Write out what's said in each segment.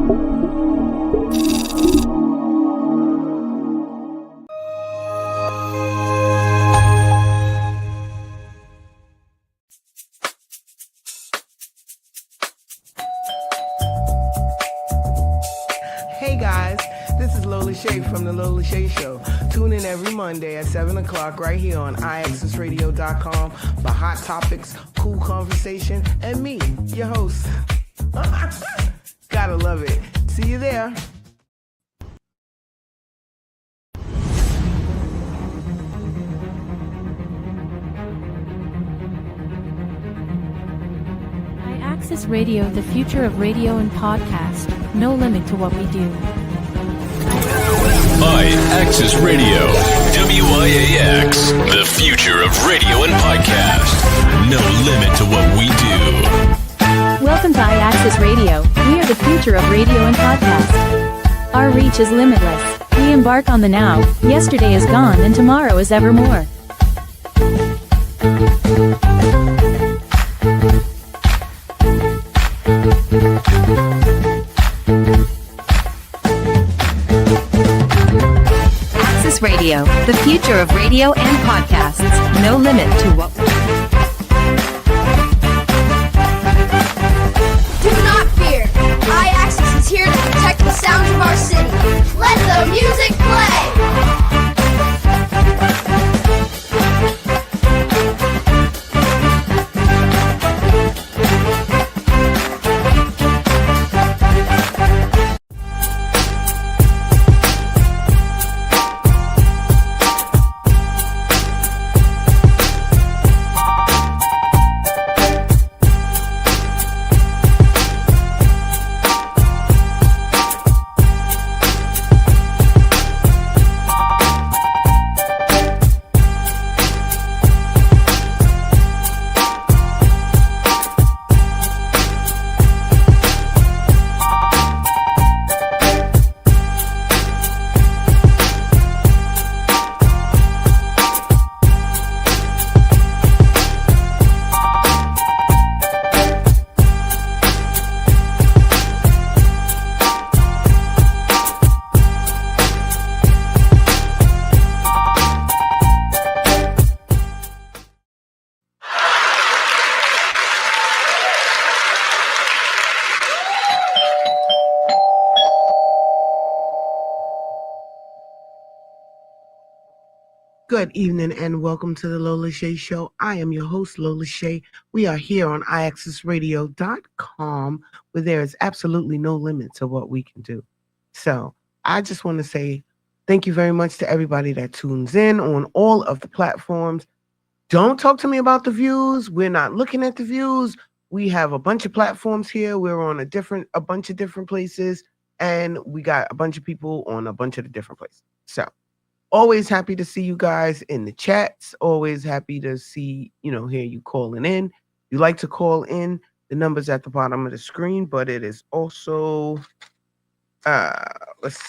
Hey guys, this is Lola Shae from the Lola Shae Show. Tune in every Monday at 7 o'clock right here on IAXISRADIO.com for hot topics, cool conversation, and me, your host. Gotta love it. See you there. IAXIS Radio, the future of radio and podcast. No limit to what we do. IAXIS Radio, WIAX, the future of radio and podcast. No limit to what we do. Welcome to IAXIS Radio. We are the future of radio and podcast. Our reach is limitless. We embark on the now. Yesterday is gone and tomorrow is evermore. IAXIS Radio, the future of radio and podcasts. No limit to what we do. Do not fear. IAXIS is here to protect the sounds of our city. Let the music play. Good evening and welcome to the Lola Shae Show. I am your host, Lola Shae. We are here on IAXISRADIO.com where there is absolutely no limit to what we can do. So I just want to say thank you very much to everybody that tunes in on all of the platforms. Don't talk to me about the views. We're not looking at the views. We have a bunch of platforms here. We're on a bunch of different places, and we got a bunch of people on a bunch of the different places. So always happy to see you guys in the chats. Always happy to see, hear you calling in. You like to call in, the number's at the bottom of the screen, but it is also, let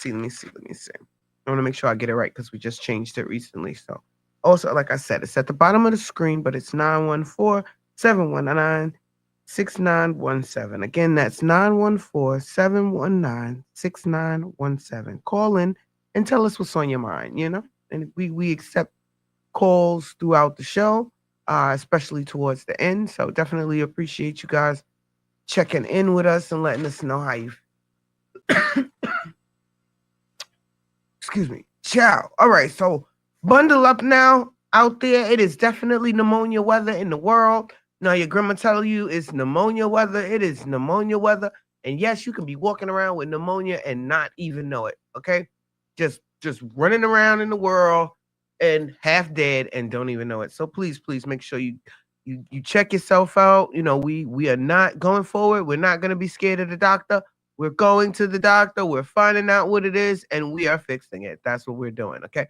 me see. I want to make sure I get it right because we just changed it recently. So also, like I said, it's at the bottom of the screen, but it's 914-719-6917. Again, that's 914-719-6917. Call in and tell us what's on your mind, and we accept calls throughout the show, especially towards the end. So definitely appreciate you guys checking in with us and letting us know how you excuse me. Ciao. All right, so bundle up now out there. It is definitely pneumonia weather in the world. Now your grandma tell you it's pneumonia weather. It is pneumonia weather. And yes, you can be walking around with pneumonia and not even know it, okay? Just running around in the world and half dead and don't even know it. So please make sure you check yourself out. We are not going forward. We're not going to be scared of the doctor. We're going to the doctor. We're finding out what it is, and we are fixing it. That's what we're doing. Okay.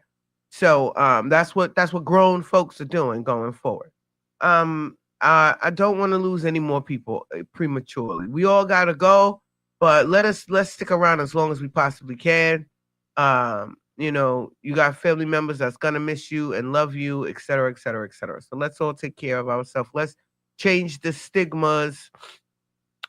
So that's what grown folks are doing going forward. I don't want to lose any more people prematurely. We all gotta go, but let's stick around as long as we possibly can. You got family members that's gonna miss you and love you, et cetera, et cetera, et cetera. So let's all take care of ourselves. Let's change the stigmas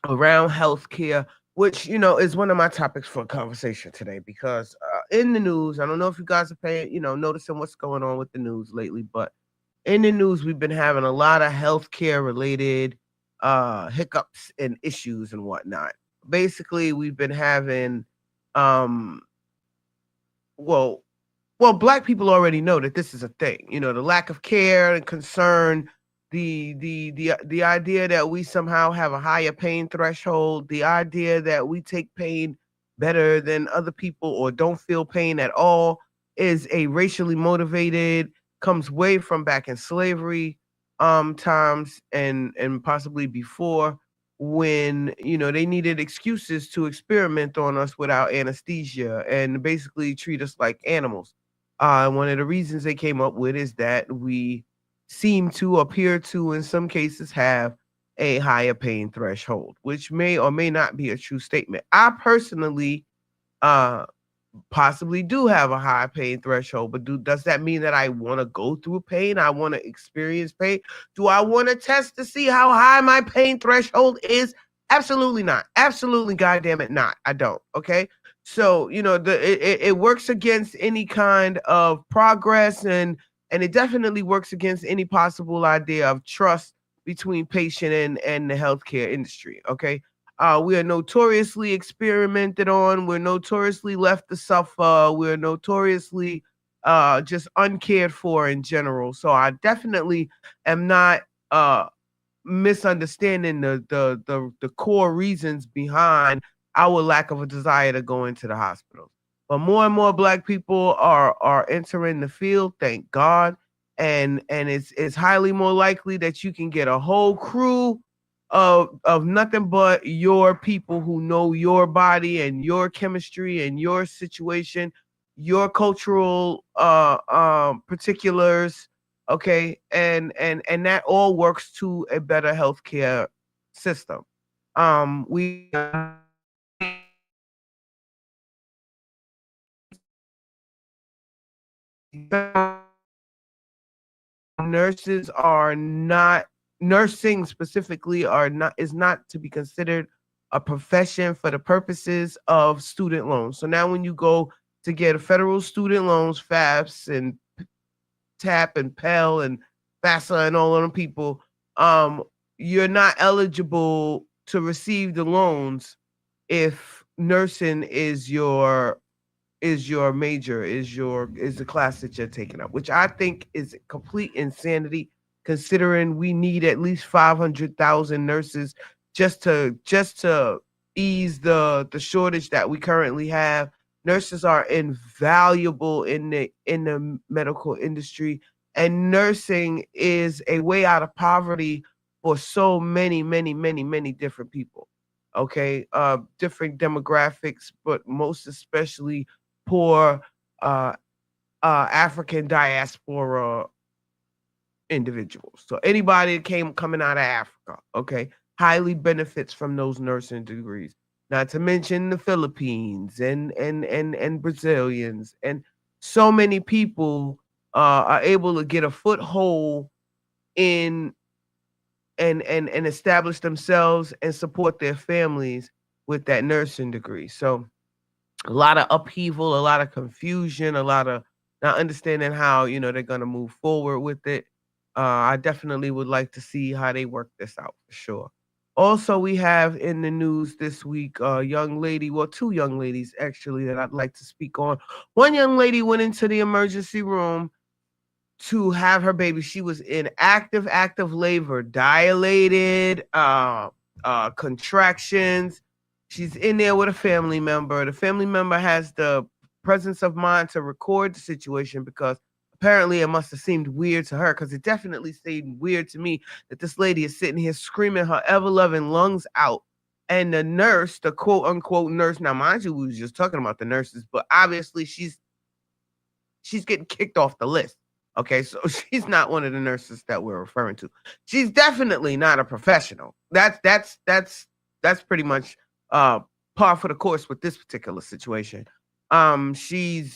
around healthcare. which is one of my topics for conversation today because in the news, I don't know if you guys are paying, noticing what's going on with the news lately, but in the news, we've been having a lot of healthcare related hiccups and issues and whatnot. Basically, we've been having, um, well, Black people already know that this is a thing. The lack of care and concern, the idea that we somehow have a higher pain threshold, the idea that we take pain better than other people or don't feel pain at all is a racially motivated, comes way from back in slavery times and possibly before, when they needed excuses to experiment on us without anesthesia and basically treat us like animals. One of the reasons they came up with is that we seem to appear to, in some cases, have a higher pain threshold, which may or may not be a true statement. I personally uh, possibly do have a high pain threshold, but does that mean that I want to go through pain? I want to experience pain? Do I want to test to see how high my pain threshold is? Absolutely not. Absolutely, goddamn it, not. I don't. Okay. So it works against any kind of progress, and it definitely works against any possible idea of trust between patient and the healthcare industry. Okay. We are notoriously experimented on. We're notoriously left to suffer. We're notoriously just uncared for in general. So I definitely am not misunderstanding the core reasons behind our lack of a desire to go into the hospital. But more and more Black people are entering the field, thank God. And it's highly more likely that you can get a whole crew of nothing but your people who know your body and your chemistry and your situation, your cultural particulars, okay, and that all works to a better healthcare system. We nurses are not nursing specifically are not is not to be considered a profession for the purposes of student loans. So now when you go to get a federal student loans, FAFSA and TAP and Pell and FAFSA and all of them people, you're not eligible to receive the loans if nursing is your major, is the class that you're taking up, which I think is complete insanity, considering we need at least 500,000 nurses just to ease the shortage that we currently have. Nurses are invaluable in the medical industry, and nursing is a way out of poverty for so many different people. Okay, different demographics, but most especially poor African diaspora individuals. So anybody that coming out of Africa, okay, highly benefits from those nursing degrees. Not to mention the Philippines and Brazilians, and so many people are able to get a foothold in and establish themselves and support their families with that nursing degree. So a lot of upheaval, a lot of confusion, a lot of not understanding how they're gonna move forward with it. I definitely would like to see how they work this out for sure. Also, we have in the news this week a young lady, well, two young ladies actually that I'd like to speak on. One young lady went into the emergency room to have her baby. She was in active labor, dilated, contractions. She's in there with a family member. The family member has the presence of mind to record the situation because apparently it must have seemed weird to her, because it definitely seemed weird to me that this lady is sitting here screaming her ever-loving lungs out. And the nurse, the quote-unquote nurse, now mind you, we was just talking about the nurses, but obviously she's getting kicked off the list. Okay, so she's not one of the nurses that we're referring to. She's definitely not a professional. That's pretty much par for the course with this particular situation. She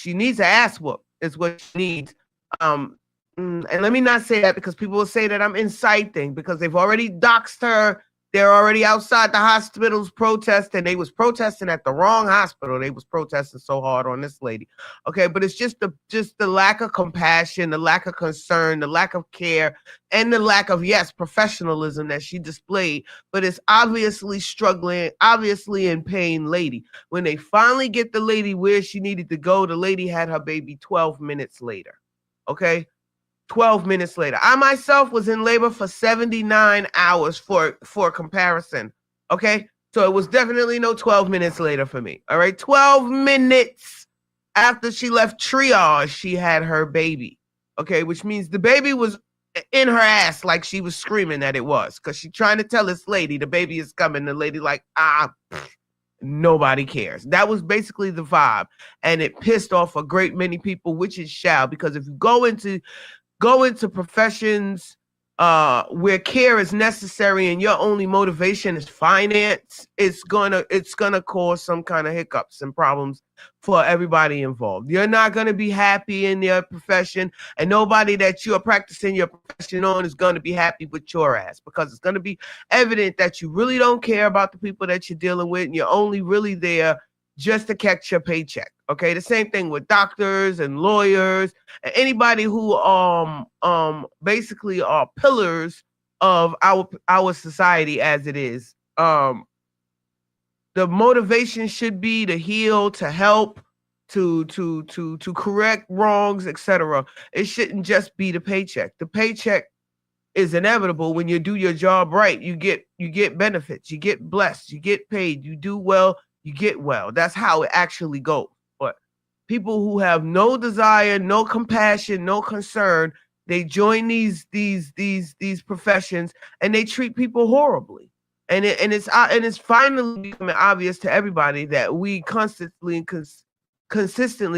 needs an ass whoop is what she needs. And let me not say that because people will say that I'm inciting, because they've already doxed her They're already outside the hospitals protesting. They was protesting at the wrong hospital. They was protesting so hard on this lady. Okay, but it's just the lack of compassion, the lack of concern, the lack of care, and the lack of, yes, professionalism that she displayed. But it's obviously struggling, obviously in pain lady. When they finally get the lady where she needed to go, the lady had her baby 12 minutes later. Okay? 12 minutes later. I myself was in labor for 79 hours for comparison. Okay? So it was definitely no 12 minutes later for me. All right? 12 minutes after she left triage, she had her baby. Okay? Which means the baby was in her ass like she was screaming that it was. Because she trying to tell this lady the baby is coming. The lady like, nobody cares. That was basically the vibe. And it pissed off a great many people, which it shall. Because if you go into professions where care is necessary and your only motivation is finance, it's gonna cause some kind of hiccups and problems for everybody involved. You're not gonna be happy in your profession, and nobody that you are practicing your profession on is gonna be happy with your ass, because it's gonna be evident that you really don't care about the people that you're dealing with, and you're only really there just to catch your paycheck. Okay, the same thing with doctors and lawyers and anybody who basically are pillars of our society as it is. The motivation should be to heal, to help, to correct wrongs, etc. It shouldn't just be the paycheck. The paycheck is inevitable. When you do your job right, you get benefits, you get blessed, you get paid, you do well, you get well. That's how it actually goes. But people who have no desire, no compassion, no concern, they join these professions and they treat people horribly. And it's finally becoming obvious to everybody that we consistently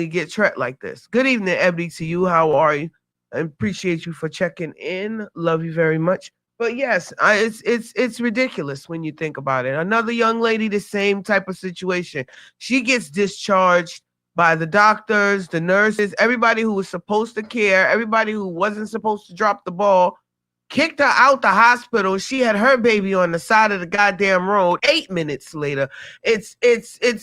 get treated like this. Good evening, Ebony, to you. How are you? I appreciate you for checking in. Love you very much. But yes, it's ridiculous when you think about it. Another young lady, the same type of situation. She gets discharged by the doctors, the nurses, everybody who was supposed to care, everybody who wasn't supposed to drop the ball, kicked her out the hospital. She had her baby on the side of the goddamn road 8 minutes later. It's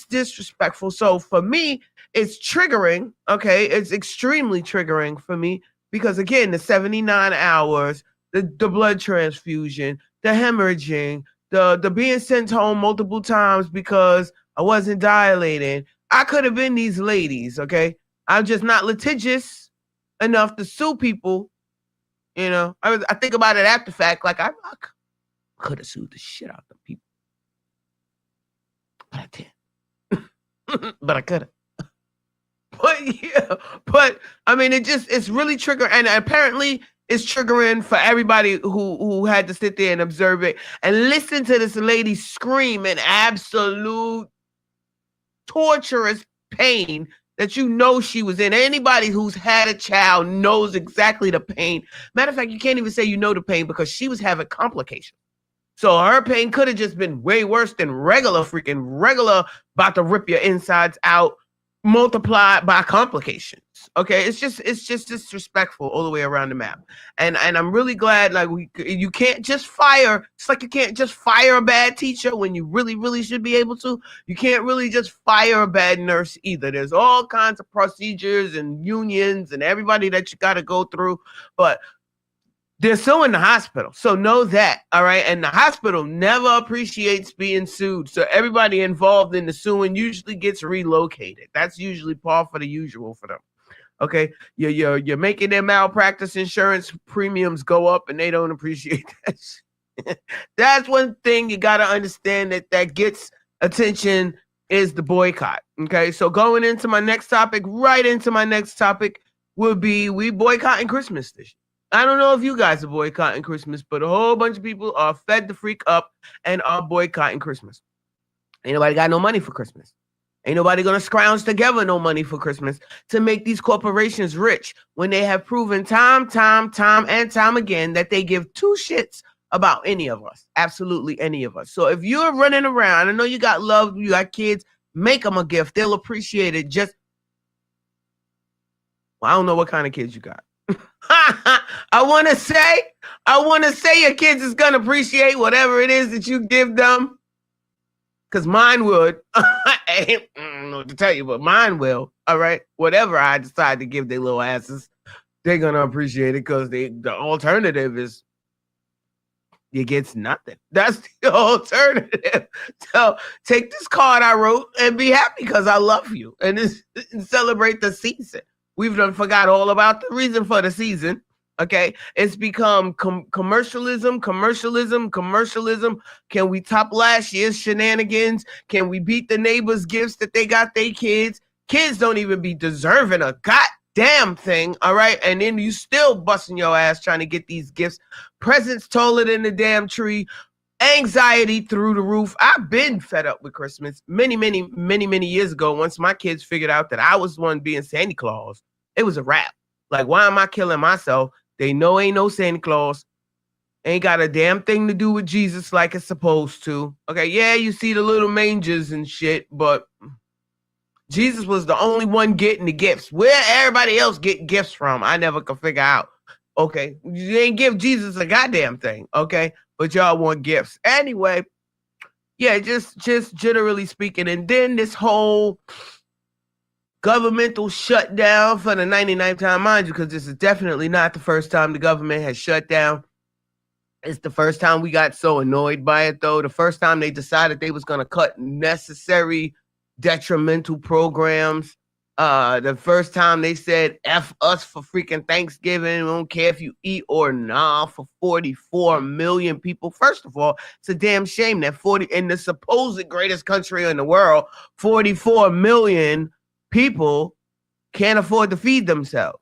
disrespectful. So for me, it's triggering. Okay, it's extremely triggering for me because, again, the 79 hours, the blood transfusion, the hemorrhaging, the being sent home multiple times because I wasn't dilating. I could have been these ladies, okay? I'm just not litigious enough to sue people. You know, I think about it after fact, like I could have sued the shit out of the people. But I didn't. But I could have. But yeah, but I mean, it's really triggering, and apparently it's triggering for everybody who had to sit there and observe it and listen to this lady scream in absolute torturous pain that you know she was in. Anybody who's had a child knows exactly the pain. Matter of fact, you can't even say you know the pain because she was having complications. So her pain could have just been way worse than regular about to rip your insides out, multiplied by complications. Okay, it's just disrespectful all the way around the map. And I'm really glad, like, you can't just fire. It's like you can't just fire a bad teacher when you really should be able to. You can't really just fire a bad nurse either. There's all kinds of procedures and unions and everybody that you got to go through, but they're suing the hospital. So know that, all right? And the hospital never appreciates being sued. So everybody involved in the suing usually gets relocated. That's usually par for the usual for them. Okay? You're making their malpractice insurance premiums go up, and they don't appreciate that. That's one thing you got to understand that gets attention is the boycott. Okay? So going into my next topic, will be we boycotting Christmas this year. I don't know if you guys are boycotting Christmas, but a whole bunch of people are fed the freak up and are boycotting Christmas. Ain't nobody got no money for Christmas. Ain't nobody going to scrounge together no money for Christmas to make these corporations rich when they have proven time and time again that they give two shits about any of us. Absolutely any of us. So if you're running around, I know you got love, you got kids, make them a gift. They'll appreciate it. I don't know what kind of kids you got. I want to say your kids is going to appreciate whatever it is that you give them. Because mine would. I don't know what to tell you, but mine will. All right. Whatever I decide to give their little asses, they're going to appreciate it because the alternative is you get nothing. That's the alternative. So take this card I wrote and be happy because I love you and celebrate the season. We've done forgot all about the reason for the season. Okay, it's become commercialism. Can we top last year's shenanigans? Can we beat the neighbors' gifts that they got their kids? Kids don't even be deserving a goddamn thing, all right? And then you still busting your ass trying to get these gifts. Presents taller than the damn tree. Anxiety through the roof. I've been fed up with Christmas many years ago. Once my kids figured out that I was the one being Santa Claus, it was a wrap. Like, why am I killing myself? They know ain't no Santa Claus. Ain't got a damn thing to do with Jesus like it's supposed to. Okay, yeah, you see the little mangers and shit, but Jesus was the only one getting the gifts. Where everybody else get gifts from, I never could figure out. Okay, you ain't give Jesus a goddamn thing, okay? But y'all want gifts. Anyway, yeah, just generally speaking. And then this whole governmental shutdown for the 99th time, mind you, because this is definitely not the first time the government has shut down. It's the first time we got so annoyed by it, though. The first time they decided they was going to cut necessary detrimental programs. The first time they said F us for freaking Thanksgiving. We don't care if you eat or not for 44 million people. First of all, it's a damn shame that 40 in the supposed greatest country in the world, 44 million people can't afford to feed themselves.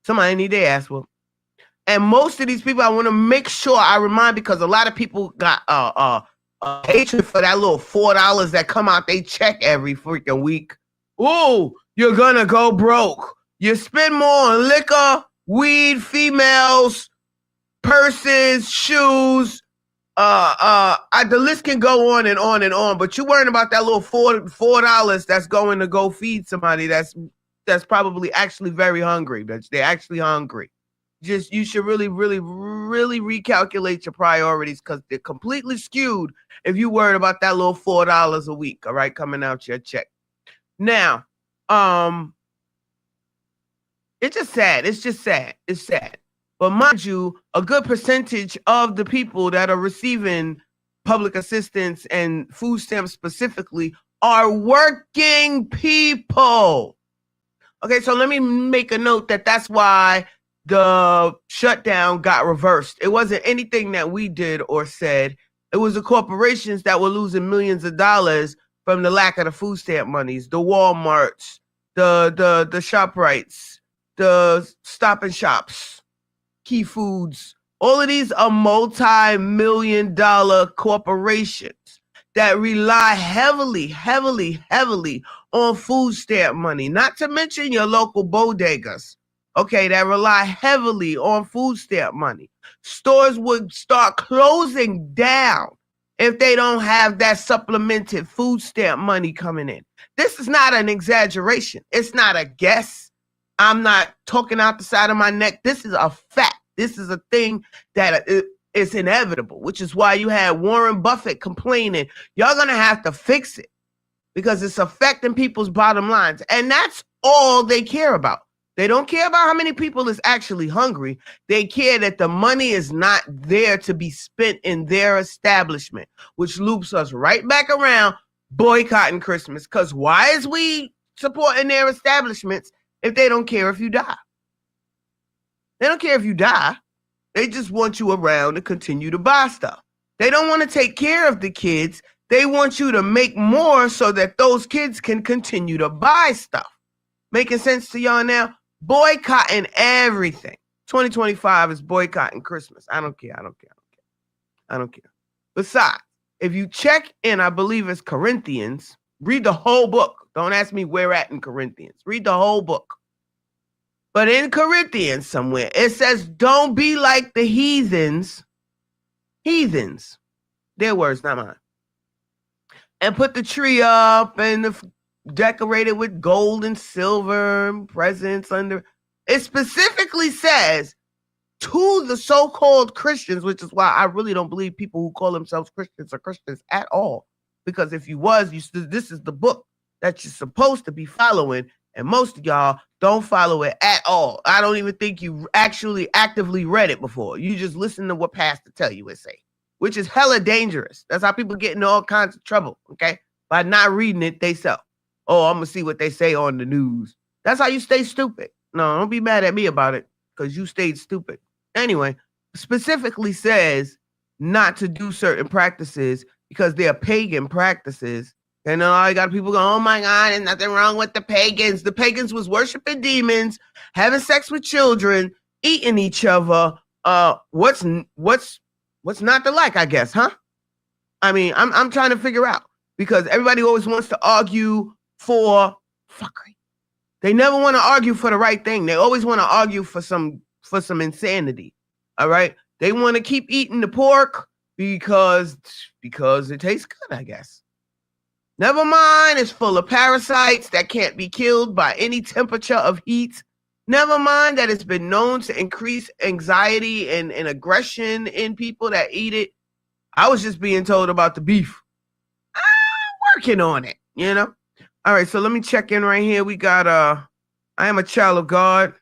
Somebody need their ass whooped. And most of these people, I want to make sure I remind, because a lot of people got hatred for that little $4 that come out they check every freaking week. Ooh, you're gonna go broke. You spend more on liquor, weed, females, purses, shoes. The list can go on and on and on. But you're worrying about that little $4 that's going to go feed somebody that's probably actually very hungry. They're actually hungry. Just, you should really recalculate your priorities, because they're completely skewed if you worried about that little $4 a week, all right, coming out your check. Now, it's just sad. It's sad. But mind you, a good percentage of the people that are receiving public assistance and food stamps specifically are working people. Okay, so let me make a note that's why the shutdown got reversed. It wasn't anything that we did or said. It was the corporations that were losing millions of dollars from the lack of the food stamp monies, the Walmarts, the ShopRites, the Stop and Shops, Key Foods. All of these are multi-million-dollar corporations that rely heavily on food stamp money, not to mention your local bodegas. Okay, that rely heavily on food stamp money. Stores would start closing down if they don't have that supplemented food stamp money coming in. This is not an exaggeration. It's not a guess. I'm not talking out the side of my neck. This is a fact. This is a thing that is inevitable, which is why you had Warren Buffett complaining, y'all gonna have to fix it because it's affecting people's bottom lines. And that's all they care about. They don't care about how many people is actually hungry. They care that the money is not there to be spent in their establishment, which loops us right back around boycotting Christmas. Because why is we supporting their establishments if they don't care if you die? They don't care if you die. They just want you around to continue to buy stuff. They don't want to take care of the kids. They want you to make more so that those kids can continue to buy stuff. Making sense to y'all now? Boycotting everything. 2025 is boycotting Christmas. I don't care. Besides, if you check in, I believe it's Corinthians, read the whole book. Don't ask me where at in Corinthians. Read the whole book. But in Corinthians somewhere, it says, don't be like the heathens. Heathens. Their words, not mine. And put the tree up and decorate it with gold and silver and presents under. It specifically says to the so-called Christians, which is why I really don't believe people who call themselves Christians are Christians at all. Because if you was, this is the book that you're supposed to be following, and most of y'all don't follow it at all. I don't even think you actually actively read it before. You just listen to what pastor tell you it say, which is hella dangerous. That's how people get in all kinds of trouble, okay? By not reading it themselves. Oh, I'm gonna see what they say on the news. That's how you stay stupid. No, don't be mad at me about it, because you stayed stupid. Anyway, specifically says not to do certain practices because they're pagan practices. And then all you got people go, oh my God, there's nothing wrong with the pagans. The pagans was worshiping demons, having sex with children, eating each other. What's not to like, I guess, huh? I mean, I'm trying to figure out, because everybody always wants to argue for fuckery. They never want to argue for the right thing. They always want to argue for some insanity. All right. They want to keep eating the pork because it tastes good, I guess. Never mind, it's full of parasites that can't be killed by any temperature of heat. Never mind that it's been known to increase anxiety and aggression in people that eat it. I was just being told about the beef. I'm working on it, you know? All right, so let me check in right here. We got, I am a child of God.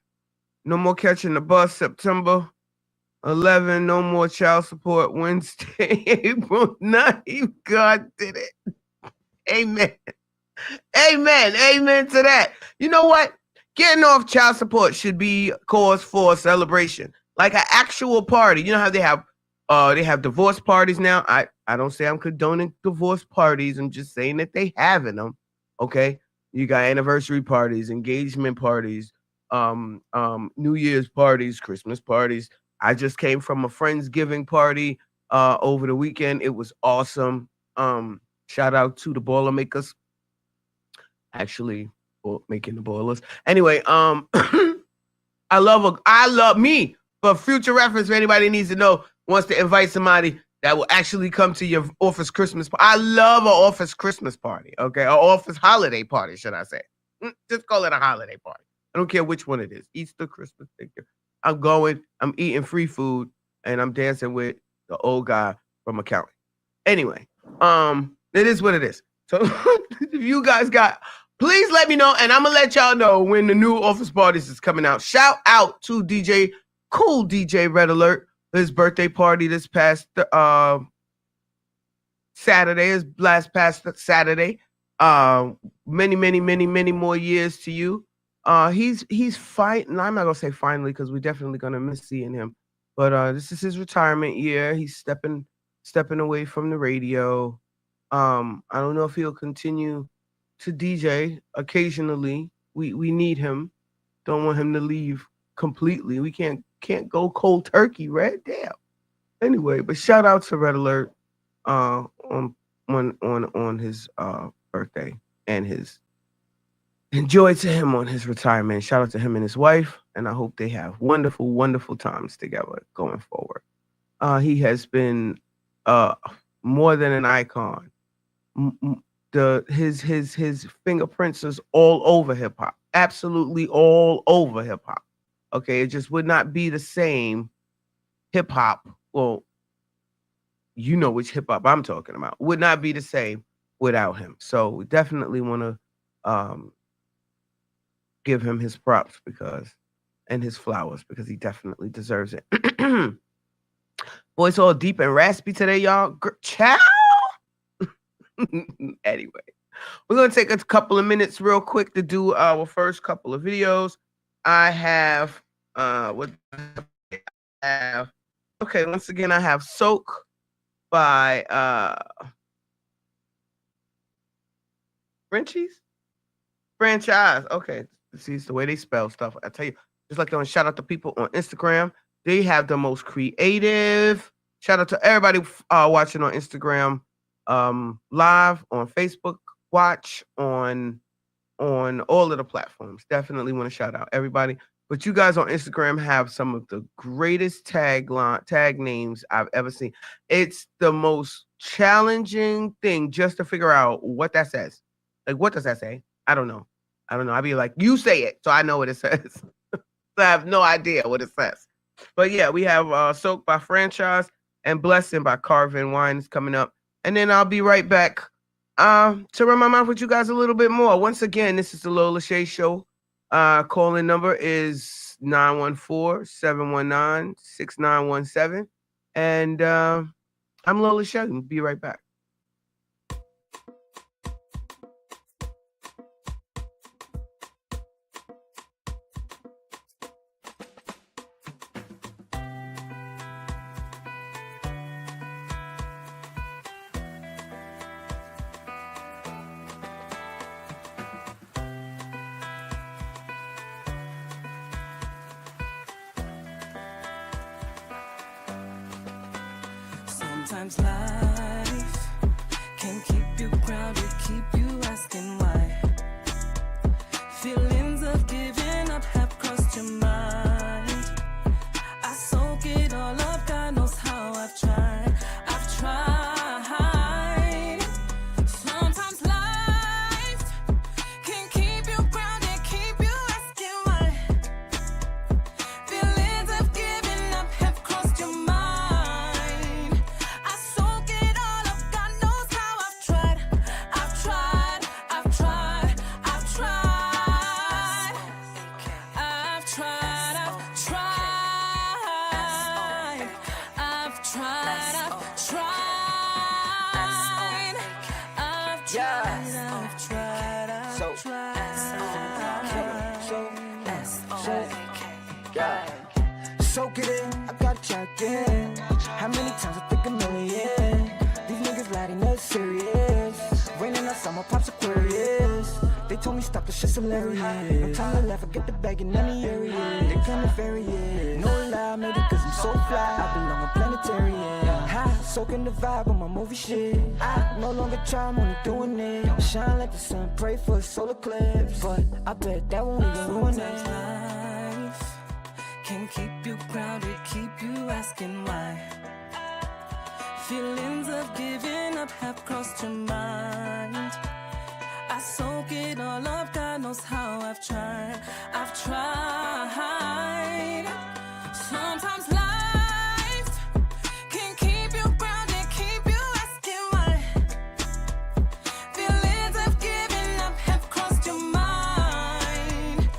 No more catching the bus, September 11. No more child support, Wednesday, April 9th. God did it. Amen. Amen. Amen to that. You know what? Getting off child support should be cause for celebration. Like an actual party. You know how they have divorce parties now? I don't say I'm condoning divorce parties. I'm just saying that they having them. Okay. You got anniversary parties, engagement parties, New Year's parties, Christmas parties. I just came from a Friendsgiving party over the weekend. It was awesome. Shout out to the Boilermakers. Actually, making the boilers. Anyway, I love me. For future reference, if anybody needs to know, wants to invite somebody that will actually come to your office Christmas party. I love an office Christmas party, okay? Or office holiday party, should I say. Just call it a holiday party. I don't care which one it is. Easter, Christmas, thank you. I'm going, I'm eating free food, and I'm dancing with the old guy from accounting. Anyway, it is what it is. So if you guys got, please let me know, and I'm going to let y'all know when the new office parties is coming out. Shout out to Cool DJ Red Alert. His birthday party this past Saturday, his last past Saturday. Many more years to you. He's fighting. I'm not gonna say finally, because we're definitely gonna miss seeing him. But this is his retirement year. He's stepping away from the radio. I don't know if he'll continue to DJ occasionally. We need him. Don't want him to leave completely. We can't go cold turkey, Red. Damn. Anyway, but shout out to Red Alert on his birthday, and his enjoy to him on his retirement. Shout out to him and his wife, and I hope they have wonderful times together going forward. He has been more than an icon. His fingerprints is all over hip hop, absolutely all over hip hop. Okay, it just would not be the same hip hop. Well, you know which hip hop I'm talking about. Would not be the same without him. So we definitely want to give him his props and his flowers, because he definitely deserves it. Voice all deep and raspy today, y'all. Ciao. Anyway, we're gonna take a couple of minutes real quick to do our first couple of videos. I have okay, once again I have Soak by Frenchies? Franchise. Okay. See, it's the way they spell stuff. I tell you, just like on shout out to people on Instagram. They have the most creative. Shout out to everybody watching on Instagram, live, on Facebook, watch, on all of the platforms. Definitely want to shout out everybody. But you guys on Instagram have some of the greatest tag names I've ever seen. It's the most challenging thing just to figure out what that says. Like, what does that say? I don't know. I'd be like, you say it, so I know what it says. I have no idea what it says. But yeah, we have Soak by Franchise and Blessing by Carvin Wines coming up. And then I'll be right back to run my mouth with you guys a little bit more. Once again, this is the Lola Shae Show. Calling number is 914-719-6917. And I'm Lola Shae. Be right back. Sometimes life can keep you grounded, keep you asking why. Feelings of giving up have crossed your mind. I soak it all up, God knows how I've tried. Sometimes life can keep you grounded, keep you asking why. Feelings of giving up have crossed your mind. Soak it in, I got checked in. How many times I think a million? These niggas lie, they not serious. Raining on summer, pops Aquarius. They told me stop, the shit's hilarious. No time to laugh, I get the bag in any area. They kind of various. No lie, I made it cause I'm so fly. I belong on planetarium. High, soaking the vibe on my movie shit. I no longer try, I'm only doing it. Shine like the sun, pray for a solar eclipse. But I bet that won't even ruin it. Can keep you grounded, keep you asking why. Feelings of giving up have crossed your mind. I soak it all up, God knows how I've tried. Sometimes life can keep you grounded, keep you asking why. Feelings of giving up have crossed your mind.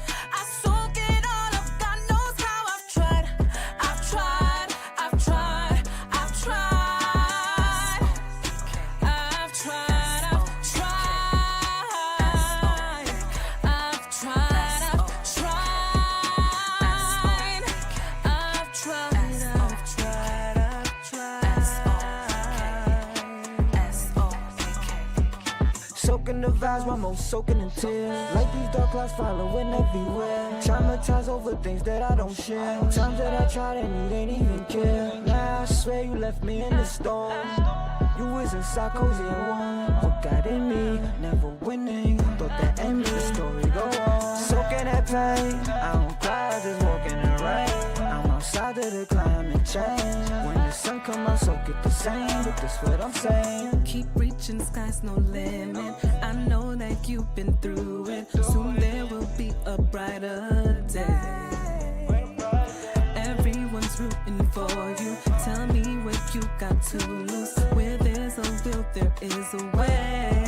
Soaking the vibes, while most soaking in tears. Like these dark clouds following everywhere. Traumatized over things that I don't share. Times that I tried and you didn't even care. Now I swear you left me in the storm. You was inside cozy and warm. What got in me, never winning. Thought that ended, the story go on. Soaking that pain, I don't cry, I just walk in the rain. I'm outside of the climate change. When the sun come out, soak it the same. But that's what I'm saying. Keep reaching, sky's no limit. I know that you've been through it. Soon there will be a brighter day. Everyone's rooting for you. Tell me what you got to lose. Where there's a will, there is a way.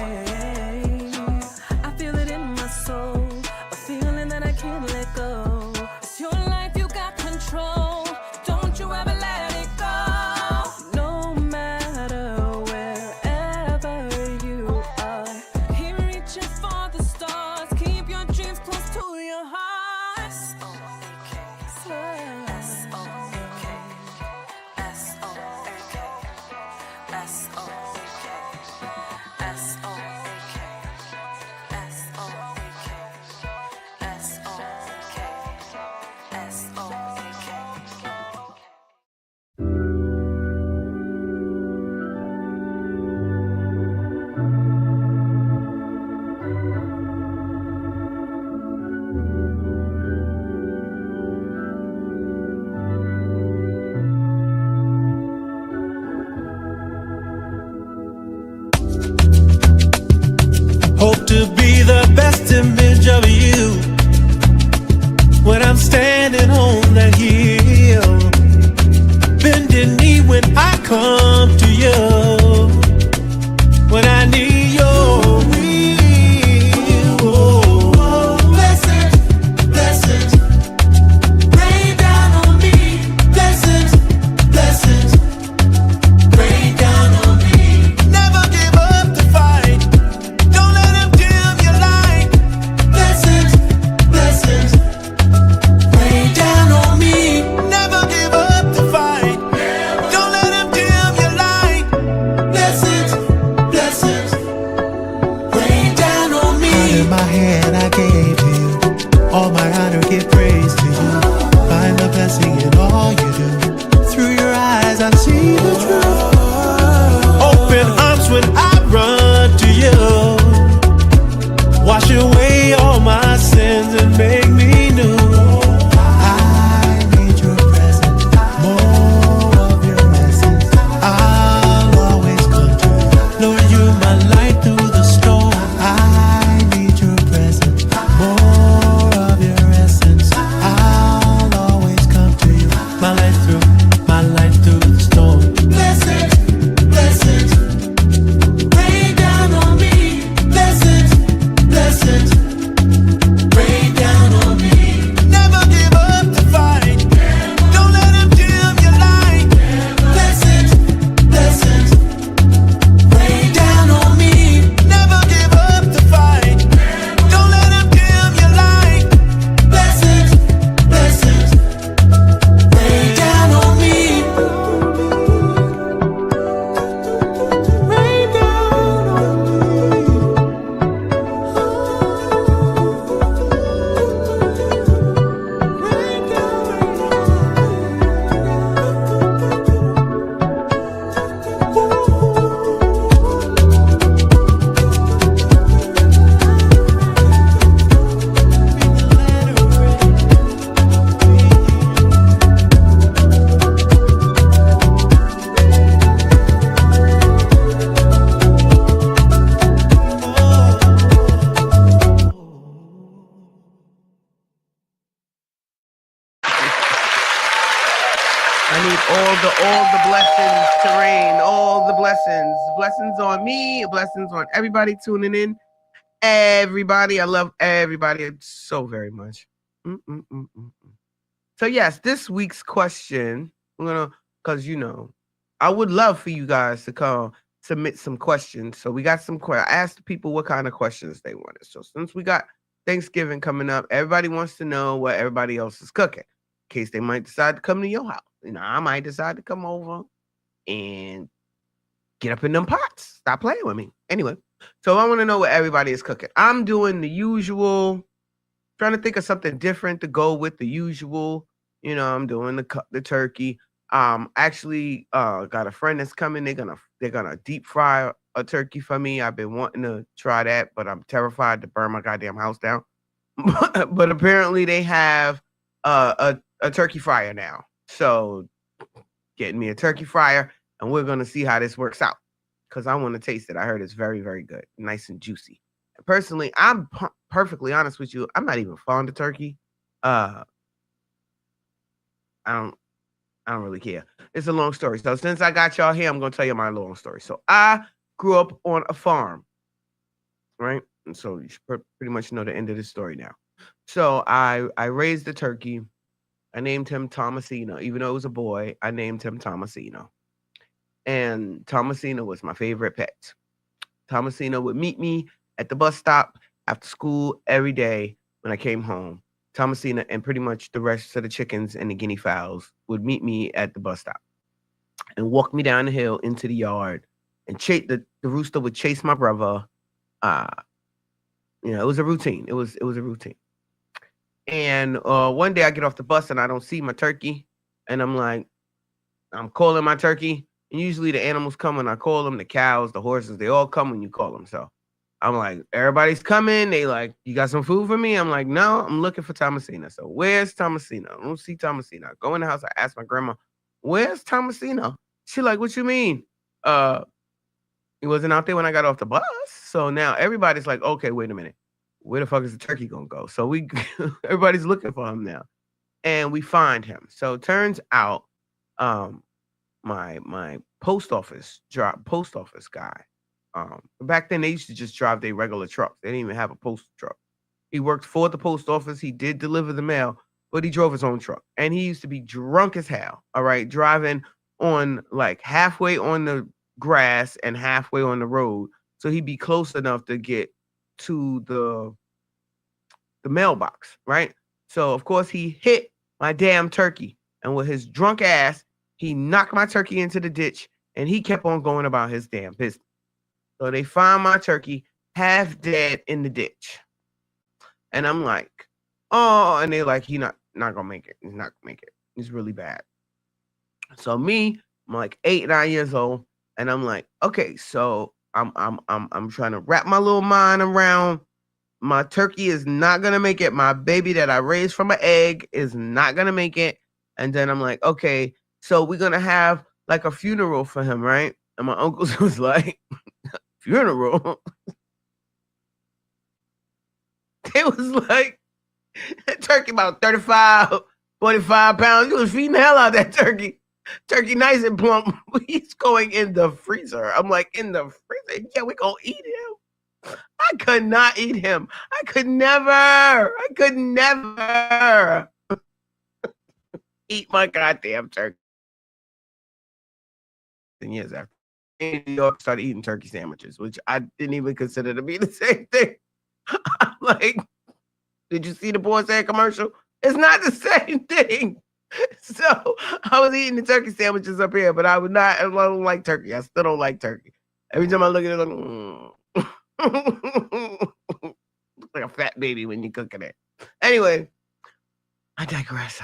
I feel it in my soul, a feeling that I can't let go. It's your life, you got control. Don't you ever let it go. No matter wherever you are, keep reaching for the stars. Keep your dreams close to your heart. Hope to be the best image of you when I'm standing come to you when I need your will. Blessings, blessings, rain down on me. Blessings, blessings, rain down on me. Never give up the fight. Don't let him dim your light. Blessings, blessings, rain down on me. Never give up the fight. Don't let him dim your light. Blessings, blessings, rain down on me. In my hand I gave to you. All my honor, give praise to you. Find the blessing in all you do. Through your eyes I see the truth. Open arms when I run to you. Wash away all my sins and make me new. I need your presence, more of your essence. I'll always come to you. Lord, you're my light through the storm. I need your presence, more of your essence. I'll always come to you. My light through the storm. Blessings, blessings, rain down on me. Blessings, blessings, rain down on me. Never give up the fight. Don't let him dim your light. Blessings, blessings, rain down on me. Never give up the fight. Don't let him dim your light. Blessings, blessings, rain down on me. Rain down on I need all the blessings to rain, all the blessings. Blessings on me, blessings on everybody tuning in. Everybody, I love everybody so very much. So yes, this week's question, because I would love for you guys to come submit some questions. So we got some questions. I asked the people what kind of questions they wanted. So since we got Thanksgiving coming up, everybody wants to know what everybody else is cooking, in case they might decide to come to your house. I might decide to come over and get up in them pots. Stop playing with me. Anyway, so I want to know what everybody is cooking. I'm doing the usual, trying to think of something different to go with the usual. I'm doing the turkey. Actually, got a friend that's coming. They're gonna deep fry a turkey for me. I've been wanting to try that, but I'm terrified to burn my goddamn house down. But apparently they have a turkey fryer now. So getting me a turkey fryer, and we're gonna see how this works out, because I want to taste it. I heard it's very, very good, nice and juicy. And personally, I'm perfectly honest with you. I'm not even fond of turkey. I don't really care. It's a long story. So since I got y'all here, I'm gonna tell you my long story. So I grew up on a farm, right? And so you should pretty much know the end of the story now. So I raised the turkey. I named him Thomasino. Even though it was a boy, I named him Thomasino. And Thomasino was my favorite pet. Thomasino would meet me at the bus stop after school every day when I came home. Thomasina and pretty much the rest of the chickens and the guinea fowls would meet me at the bus stop and walk me down the hill into the yard, and the rooster would chase my brother. It was a routine. It was a routine. And one day I get off the bus and I don't see my turkey, and I'm calling my turkey. And usually the animals come when I call them, the cows, the horses, they all come when you call them. So I'm like, everybody's coming. They like, you got some food for me? I'm like, no, I'm looking for Thomasina. So where's Thomasina? I don't see Thomasina. I go in the house. I ask my grandma, where's Thomasina? She like, what you mean? He wasn't out there when I got off the bus. So now everybody's like, okay, wait a minute. Where the fuck is the turkey gonna go? So everybody's looking for him now. And we find him. So it turns out my post office guy. Back then they used to just drive their regular trucks. They didn't even have a postal truck. He worked for the post office. He did deliver the mail, but he drove his own truck. And he used to be drunk as hell. All right, driving on like halfway on the grass and halfway on the road. So he'd be close enough to get to the mailbox, right? So of course he hit my damn turkey. And with his drunk ass, he knocked my turkey into the ditch and he kept on going about his damn business. So they found my turkey half dead in the ditch. And I'm like, oh, and they're like, he's not gonna make it. He's not gonna make it. He's really bad. So me, I'm like 8, 9 years old, and I'm like, okay, so I'm trying to wrap my little mind around my turkey is not gonna make it. My baby that I raised from an egg is not gonna make it. And then I'm like, okay, so we're gonna have like a funeral for him, right? And my uncle was like, funeral? It was like turkey about 35, 45 pounds. He was feeding the hell out of that turkey. Turkey nice and plump. He's going in the freezer. I'm like, in the freezer? Yeah, we gonna eat him. I could not eat him. I could never eat my goddamn turkey. And years after, in New York, started eating turkey sandwiches, which I didn't even consider to be the same thing. I'm like, did you see the Boar's Head commercial? It's not the same thing. So I was eating the turkey sandwiches up here, but I don't like turkey. I still don't like turkey. Every time I look at it, I'm like, like a fat baby when you're cooking it. Anyway, I digress.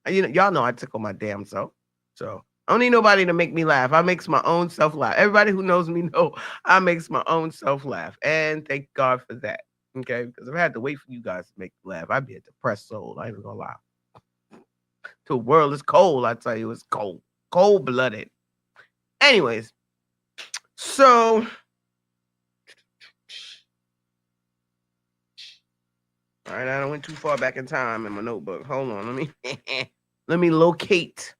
Y'all know I tickle my damn self. So I don't need nobody to make me laugh. I makes my own self laugh. Everybody who knows me know I makes my own self laugh. And thank God for that. Okay, because if I had to wait for you guys to make me laugh, I'd be a depressed soul. I ain't even gonna lie. The world is cold, I tell you, it's cold. Cold-blooded. Anyways, so all right, I don't went too far back in time in my notebook. Hold on, let me locate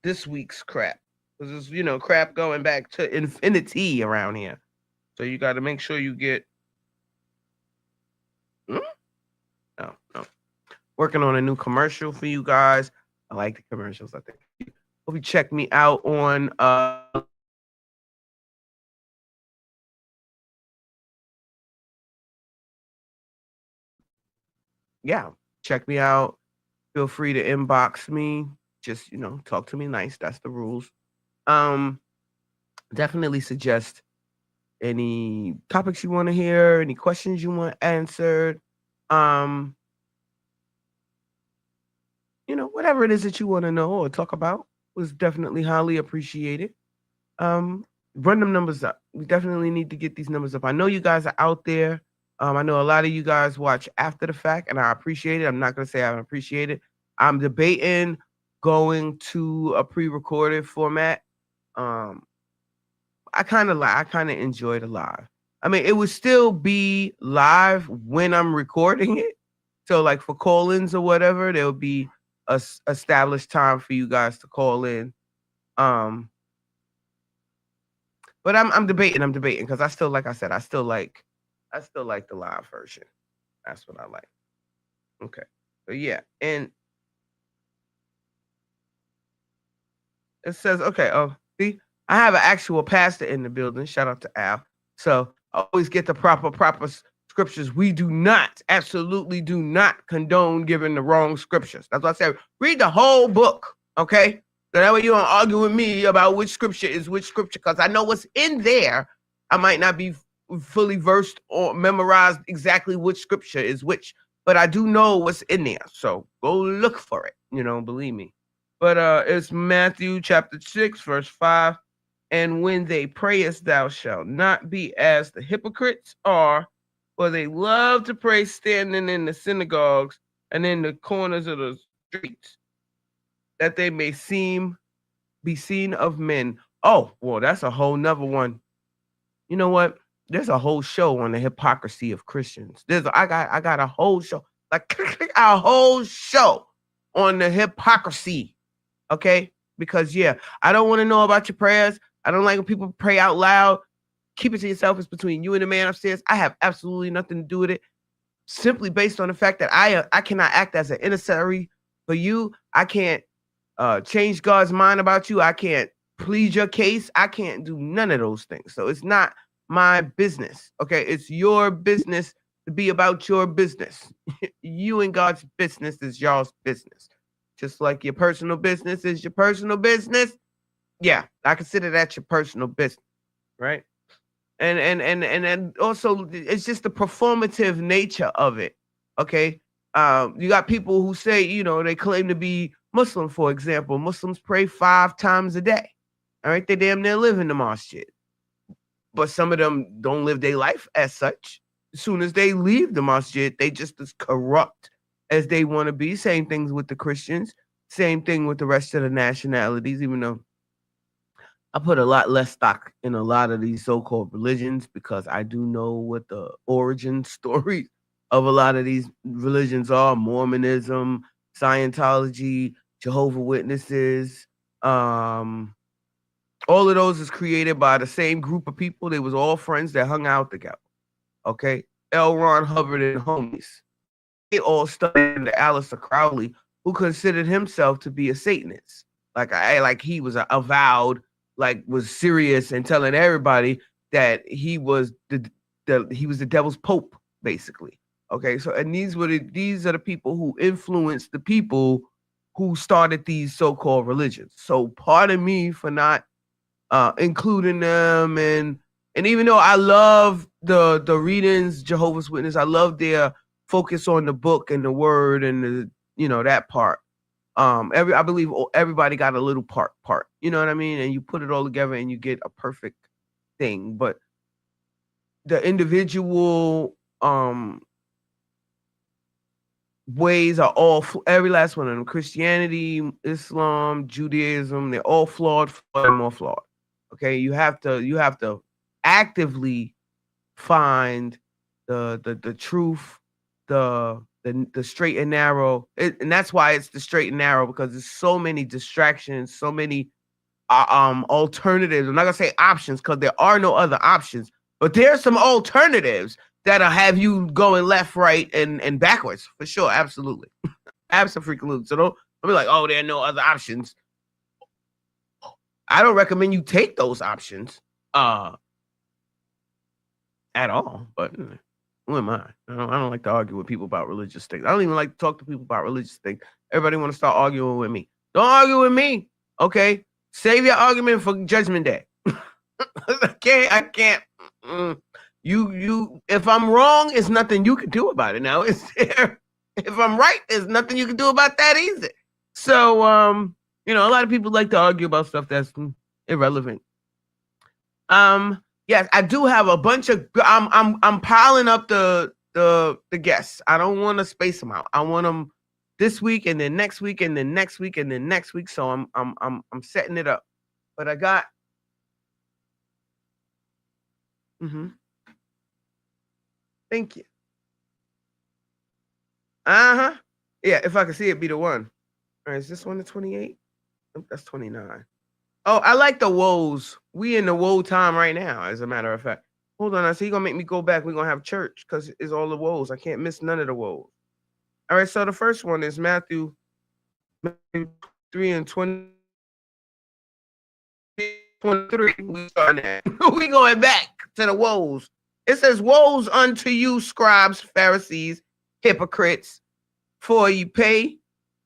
this week's crap. Because it's crap going back to infinity around here. So you got to make sure you get. No. Working on a new commercial for you guys. I like the commercials. I think. Hope you check me out on. Yeah, check me out. Feel free to inbox me. Just talk to me nice. That's the rules. Definitely suggest any topics you want to hear, any questions you want answered. Whatever it is that you want to know or talk about was definitely highly appreciated. Run them numbers up. We definitely need to get these numbers up. I know you guys are out there. I know a lot of you guys watch after the fact, and I appreciate it. I'm not going to say I don't appreciate it. I'm debating going to a pre-recorded format. I kind of enjoy the live. I mean, it would still be live when I'm recording it. So like for call-ins or whatever, there will be a established time for you guys to call in. But I'm debating because I still like the live version. That's what I like. Okay. So yeah, and it says, okay, see, I have an actual pastor in the building. Shout out to Al. So I always get the proper scriptures. We absolutely do not condone giving the wrong scriptures. That's why I said, read the whole book, okay? So that way you don't argue with me about which scripture is which scripture, because I know what's in there. I might not be fully versed or memorized exactly which scripture is which, but I do know what's in there. So go look for it, believe me. But it's Matthew chapter 6, verse 5. And when they prayest, thou shalt not be as the hypocrites are, for they love to pray standing in the synagogues and in the corners of the streets, that they may be seen of men. Oh, well, that's a whole nother one. You know what? There's a whole show on the hypocrisy of Christians. I got a whole show, like a whole show on the hypocrisy. Okay? Because I don't want to know about your prayers. I don't like when people pray out loud. Keep it to yourself. It's between you and the man upstairs. I have absolutely nothing to do with it. Simply based on the fact that I cannot act as an intercessory for you. I can't change God's mind about you. I can't plead your case. I can't do none of those things. So it's not my business. Okay, it's your business to be about your business. You and God's business is y'all's business. Just like your personal business is your personal business. Yeah, I consider that your personal business, right? And also it's just the performative nature of it. Okay. You got people who say, they claim to be Muslim, for example. Muslims pray 5 times a day. All right, they damn near live in the masjid. But some of them don't live their life as such. As soon as they leave the masjid, they just as corrupt as they want to be. Same things with the Christians. Same thing with the rest of the nationalities, even though I put a lot less stock in a lot of these so-called religions because I do know what the origin stories of a lot of these religions are. Mormonism, Scientology, Jehovah's Witnesses. All of those is created by the same group of people. They was all friends that hung out together. Okay? L. Ron Hubbard and homies. They all studied under Aleister Crowley, who considered himself to be a Satanist. Like he was avowed, was serious and telling everybody that he was the devil's pope, basically. Okay, so and these are the people who influenced the people who started these so-called religions. So pardon me for not including them, and even though I love the readings, Jehovah's Witness, I love their focus on the book and the word and that part. I believe everybody got a little part, you know what I mean? And you put it all together and you get a perfect thing. But the individual ways are all, every last one of them, Christianity, Islam, Judaism, they're all flawed and more flawed. Okay, you have to actively find the truth, the straight and narrow, and that's why it's the straight and narrow, because there's so many distractions, so many alternatives. I'm not gonna say options because there are no other options, but there's some alternatives that'll have you going left, right, and backwards for sure. Absolutely, absolutely. So don't be like, oh, there are no other options. I don't recommend you take those options at all, but who am I? I don't like to argue with people about religious things. I don't even like to talk to people about religious things. Everybody want to start arguing with me. Don't argue with me, okay? Save your argument for Judgment Day. I can't. You. If I'm wrong, it's nothing you can do about it. Now, is there? If I'm right, there's nothing you can do about that either. So, a lot of people like to argue about stuff that's irrelevant. Yes, I do have a bunch of. I'm piling up the guests. I don't want to space them out. I want them this week and then next week and then next week and then next week. So I'm setting it up. But I got. Thank you. Yeah, if I can see it, be the one. All right, is this one the 28? That's 29. Oh, I like the woes. We in the woe time right now, as a matter of fact. Hold on, I see you're gonna make me go back. We're gonna have church because it's all the woes. I can't miss none of the woes. All right, so the first one is Matthew 3 and 20. 23. We starting at. We going back to the woes. It says, woes unto you, scribes, Pharisees, hypocrites, for you pay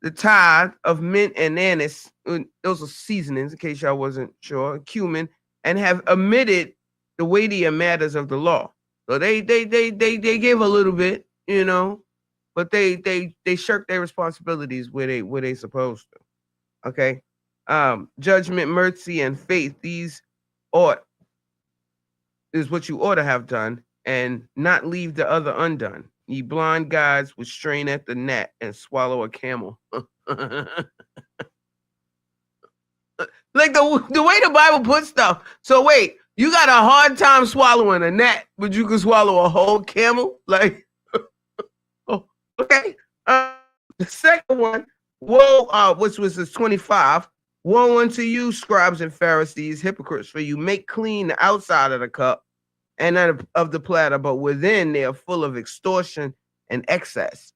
the tithe of mint and anise, those are seasonings, in case y'all wasn't sure, cumin, and have omitted the weightier matters of the law. So they give a little bit, but they shirk their responsibilities where they supposed to. Okay, judgment, mercy, and faith. These is what you ought to have done, and not leave the other undone. Ye blind guides would strain at the gnat and swallow a camel. Like the way the Bible puts stuff. So wait, you got a hard time swallowing a gnat, but you can swallow a whole camel? Like, oh, okay. The second one, Woe, which was this 25. Woe unto you, scribes and Pharisees, hypocrites, for you make clean the outside of the cup and of the platter, but within they are full of extortion and excess.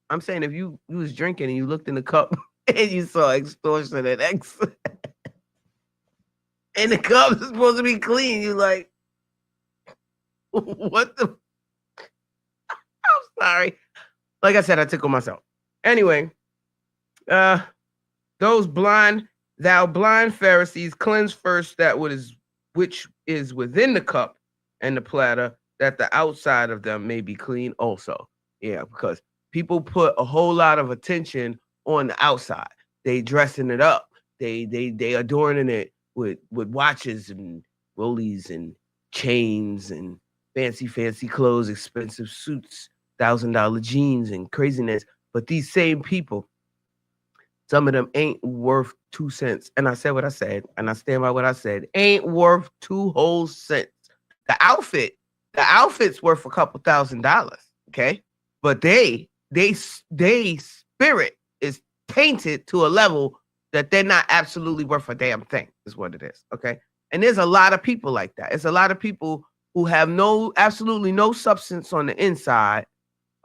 I'm saying if you was drinking and you looked in the cup and you saw extortion and excess, and the cup is supposed to be clean, you like, what the? I'm sorry. Like I said, I tickle myself. Anyway, thou blind Pharisees, cleanse first that which is within the cup and the platter, that the outside of them may be clean also. Yeah, because people put a whole lot of attention on the outside. They dressing it up. They adorning it with watches and rollies and chains and fancy clothes, expensive suits, $1,000 jeans and craziness. But these same people, some of them ain't worth 2 cents. And I said what I said, and I stand by what I said. Ain't worth 2 whole cents. The outfit's worth a couple $1,000, okay? But they spirit is tainted to a level that they're not absolutely worth a damn thing, is what it is, okay? And there's a lot of people like that. It's a lot of people who have absolutely no substance on the inside,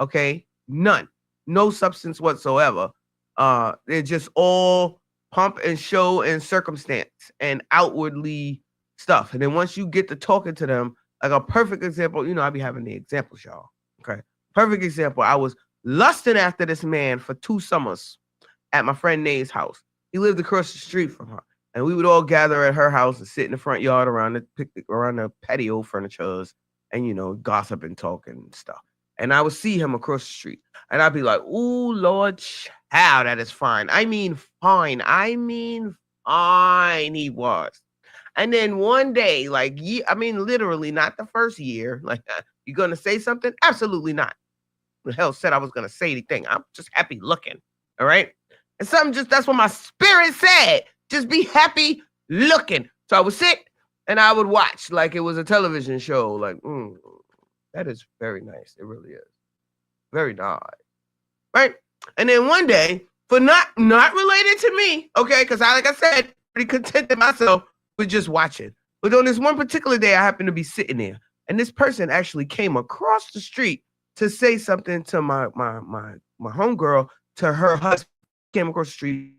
okay? None. No substance whatsoever. They're just all pump and show and circumstance and outwardly stuff. And then once you get to talking to them, like a perfect example, I be having the examples, y'all, okay? Perfect example. I was lusting after this man for 2 summers at my friend Nae's house. He lived across the street from her. And we would all gather at her house and sit in the front yard around the patio furnitures and, gossip and talk and stuff. And I would see him across the street. And I'd be like, ooh, Lord, child, that is fine. I mean, fine. Fine he was. And then one day, literally not the first year, you going to say something? Absolutely not. The hell said I was going to say anything. I'm just happy looking. All right. And that's what my spirit said. Just be happy looking. So I would sit and I would watch like it was a television show. Like, that is very nice. It really is. Very nice. Right. And then one day, for not related to me, okay, because like I said, pretty contented myself with just watching. But on this one particular day, I happened to be sitting there. And this person actually came across the street to say something to my homegirl, to her husband. Came across the street,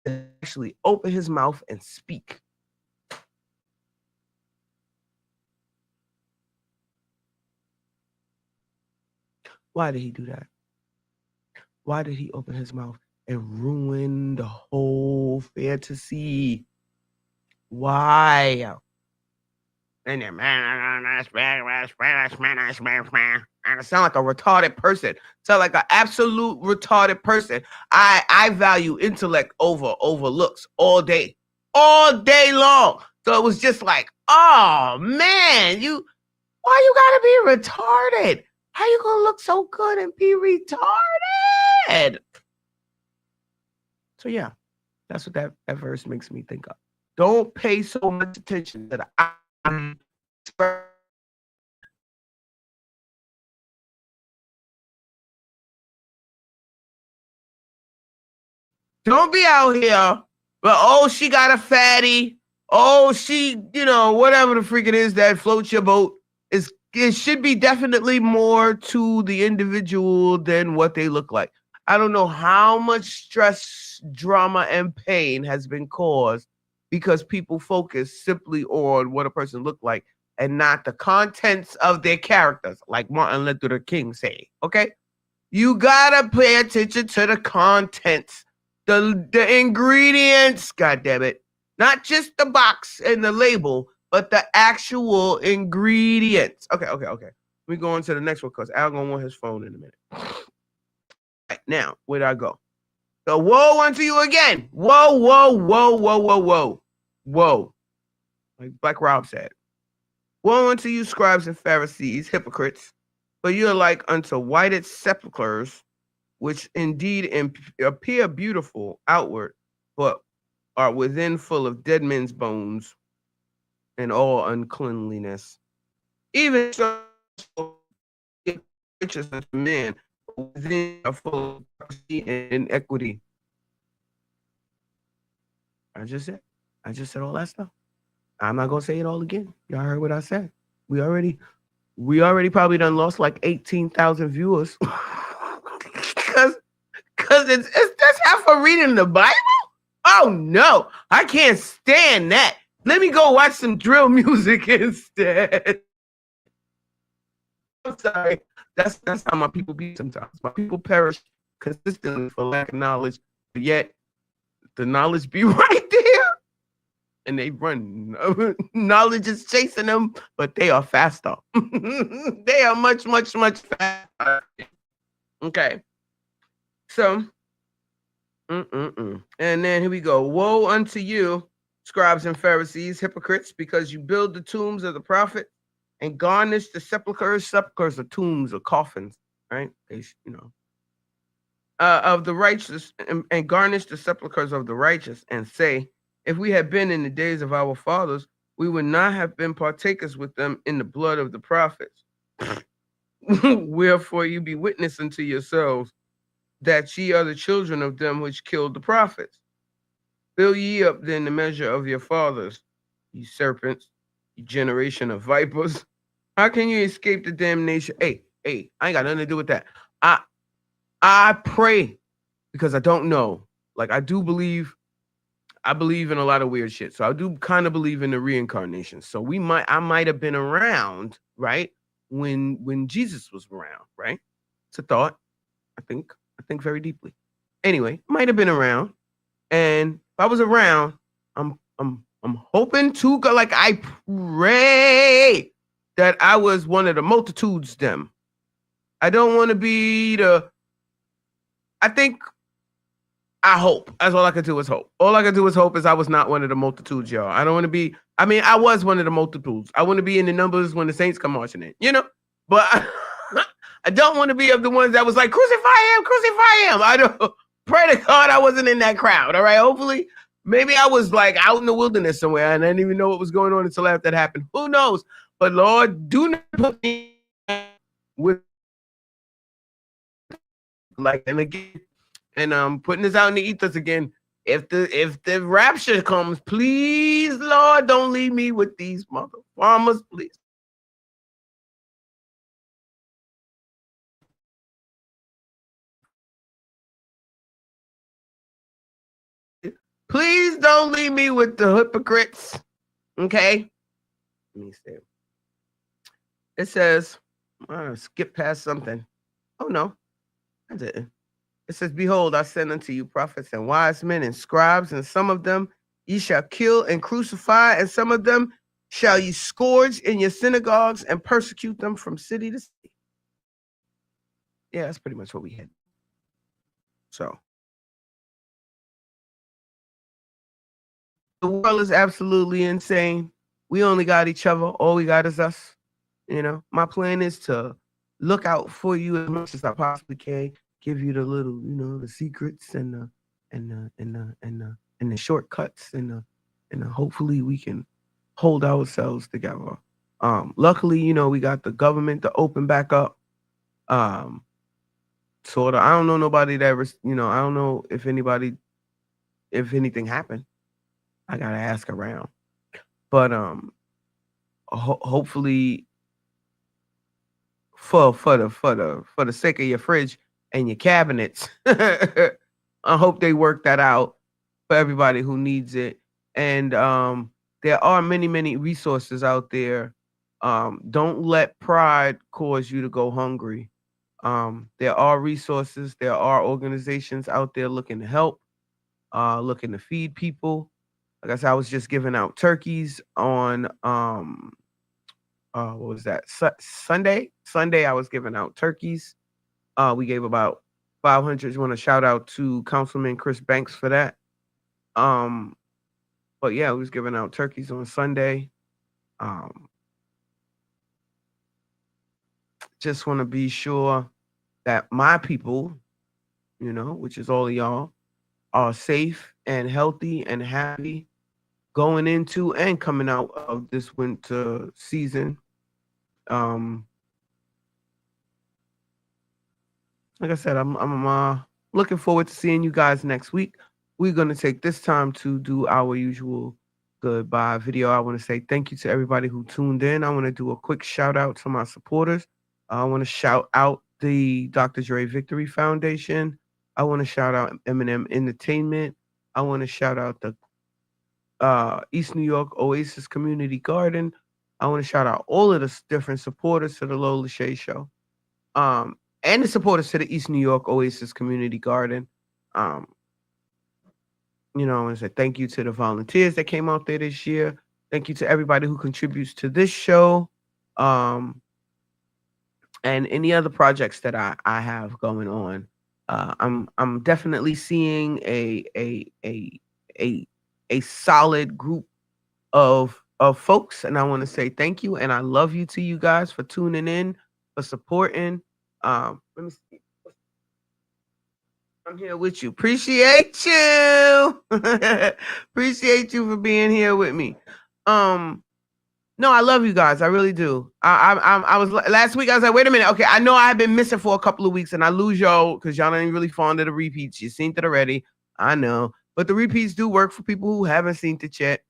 actually open his mouth and speak. Why did he do that? Why did he open his mouth and ruin the whole fantasy? Why? And then, I sound like a retarded person. Sound like an absolute retarded person. I value intellect over looks all day long. So it was just like, oh man, why you gotta be retarded? How you gonna look so good and be retarded? So yeah, that's what that verse makes me think of. Don't pay so much attention to the Don't be out here, but she got a fatty. Oh, she, whatever the freak it is that floats your boat. It should be definitely more to the individual than what they look like. I don't know how much stress, drama, and pain has been caused because people focus simply on what a person looked like and not the contents of their characters, like Martin Luther King say, okay? You gotta pay attention to the contents, the ingredients, goddammit. Not just the box and the label, but the actual ingredients. Okay. We go on to the next one because Al gonna want his phone in a minute. Right, now, where'd I go? So woe unto you again. Whoa. Like Black Rob said. Woe unto you, scribes and Pharisees, hypocrites, for you are like unto whited sepulchres, which indeed appear beautiful outward, but are within full of dead men's bones and all uncleanliness. Even so, righteousness of man within a full of hypocrisy and inequity. I just said all that stuff. I'm not gonna say it all again. Y'all heard what I said. We already probably done lost like 18,000 viewers because it's that's half for reading the Bible. Oh no, I can't stand that. Let me go watch some drill music instead. I'm sorry. That's how my people be sometimes. My people perish consistently for lack of knowledge, but yet the knowledge be right there. And they run. Knowledge is chasing them, but they are faster. They are much, much, much faster. Okay. So, and then here we go. Woe unto you, scribes and Pharisees, hypocrites, because you build the tombs of the prophets and garnish the sepulchres. Sepulchres are tombs or coffins, right? Of the righteous, and garnish the sepulchres of the righteous, and say, if we had been in the days of our fathers, we would not have been partakers with them in the blood of the prophets. Wherefore you be witness unto yourselves that ye are the children of them which killed the prophets. Fill ye up then the measure of your fathers, ye serpents, ye generation of vipers. How can you escape the damnation? Hey, I ain't got nothing to do with that. I pray because I don't know. Like I believe in a lot of weird shit. So I do kind of believe in the reincarnation. So I might have been around, right? When Jesus was around, right? It's a thought. I think very deeply. Anyway, might have been around. And if I was around, I'm hoping to go, like I pray that I was one of the multitudes them. I don't want to be I hope. That's all I can do is hope. All I can do is hope is I was not one of the multitudes, y'all. I don't want to be, I was one of the multitudes. I want to be in the numbers when the saints come marching in, But I don't want to be of the ones that was like, crucify him. I don't pray to God I wasn't in that crowd. All right. Hopefully, maybe I was like out in the wilderness somewhere and I didn't even know what was going on until after that happened. Who knows? But Lord, do not put me with like, and again, and I'm putting this out in the ethers again. If the rapture comes, please, Lord, don't leave me with these mother farmers, please. Please don't leave me with the hypocrites. Okay. Let me see. It says, I'm gonna skip past something. Oh no, I didn't. It says, behold, I send unto you prophets and wise men and scribes, and some of them ye shall kill and crucify, and some of them shall ye scourge in your synagogues and persecute them from city to city. Yeah, that's pretty much what we had. So the world is absolutely insane. We only got each other. All we got is us. My plan is to look out for you as much as I possibly can. Give you the little, the secrets and the shortcuts and hopefully we can hold ourselves together. Luckily, we got the government to open back up. Sort of. I don't know nobody that ever, I don't know if anything happened. I gotta ask around. But hopefully for the sake of your fridge and your cabinets, I hope they work that out for everybody who needs it. And there are many, many resources out there. Don't let pride cause you to go hungry. There are resources. There are organizations out there looking to help, looking to feed people. Like I said, I was just giving out turkeys on what was that? Sunday, I was giving out turkeys. We gave about 500. Want to shout out to Councilman Chris Banks for that. But yeah, we was giving out turkeys on Sunday. Just want to be sure that my people, which is all of y'all, are safe and healthy and happy going into and coming out of this winter season. Like I said, I'm looking forward to seeing you guys next week. We're gonna take this time to do our usual goodbye video. I want to say thank you to everybody who tuned in. I want to do a quick shout out to my supporters. I want to shout out the Dr. Dre Victory Foundation. I want to shout out Eminem Entertainment. I want to shout out the East New York Oasis Community Garden. I want to shout out all of the different supporters to the Lola Shae Show. And the supporters to the East New York Oasis Community Garden. You know, I want to say thank you to the volunteers that came out there this year. Thank you to everybody who contributes to this show. And any other projects that I have going on. I'm definitely seeing a solid group of folks, and I want to say thank you and I love you to you guys for tuning in, for supporting. Let me see. I'm here with you. Appreciate you. Appreciate you for being here with me. No, I love you guys. I really do. I was last week. I was like, wait a minute. Okay, I know I've been missing for a couple of weeks, and I lose y'all because y'all ain't really fond of the repeats. You seen it already. I know, but the repeats do work for people who haven't seen it yet.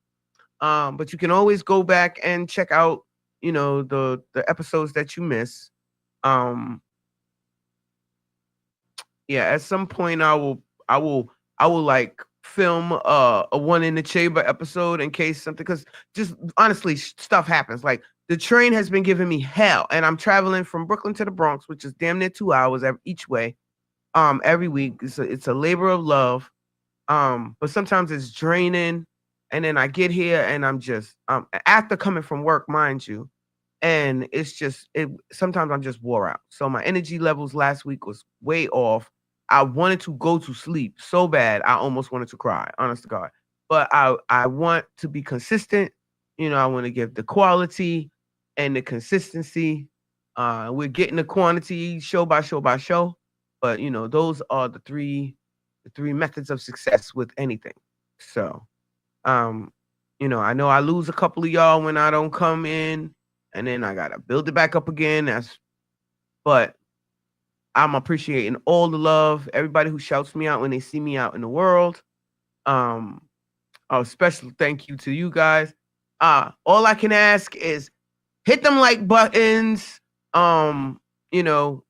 But you can always go back and check out, you know, the episodes that you miss. Yeah, at some point I will like film a one in the chamber episode in case something, because just honestly stuff happens. Like the train has been giving me hell, and I'm traveling from Brooklyn to the Bronx, which is damn near 2 hours each way. Every week it's a labor of love. But sometimes it's draining, and then I get here and I'm just after coming from work, mind you, and it's just sometimes I'm just wore out. So my energy levels last week was way off. I wanted to go to sleep so bad. I almost wanted to cry, honest to God. But I want to be consistent. You know, I want to give the quality and the consistency. We're getting the quantity show by show by show. But, you know, those are the three methods of success with anything. So, you know I lose a couple of y'all when I don't come in, and then I got to build it back up again. But I'm appreciating all the love, everybody who shouts me out when they see me out in the world. A special thank you to you guys. All I can ask is hit them like buttons. You know,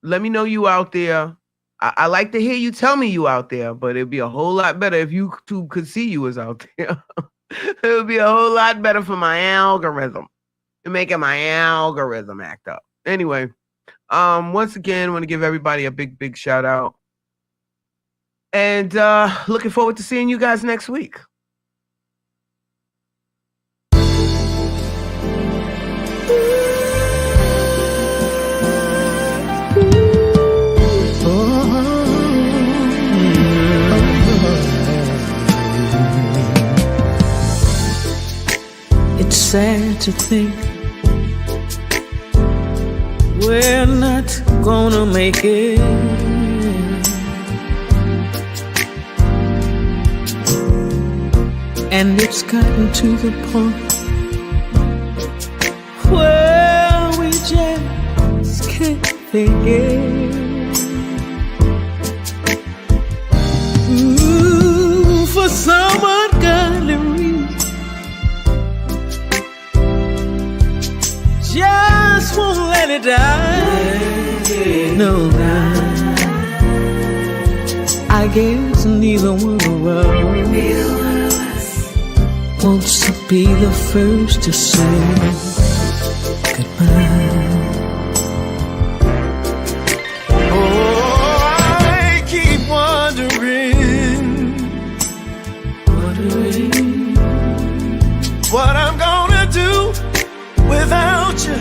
let me know you out there. I like to hear you tell me you out there, but it'd be a whole lot better if YouTube could see you as out there. It would be a whole lot better for my algorithm. You're making my algorithm act up. Anyway. Once again, I want to give everybody a big shout out, and looking forward to seeing you guys next week. It's sad to think we're not gonna make it. And it's gotten to the point where we just can't fake it. Ooh, for some ungodly reason, just won't let it die. No, I guess neither one of us wants to be the first to say goodbye. Oh, I keep wondering what I'm gonna do without you.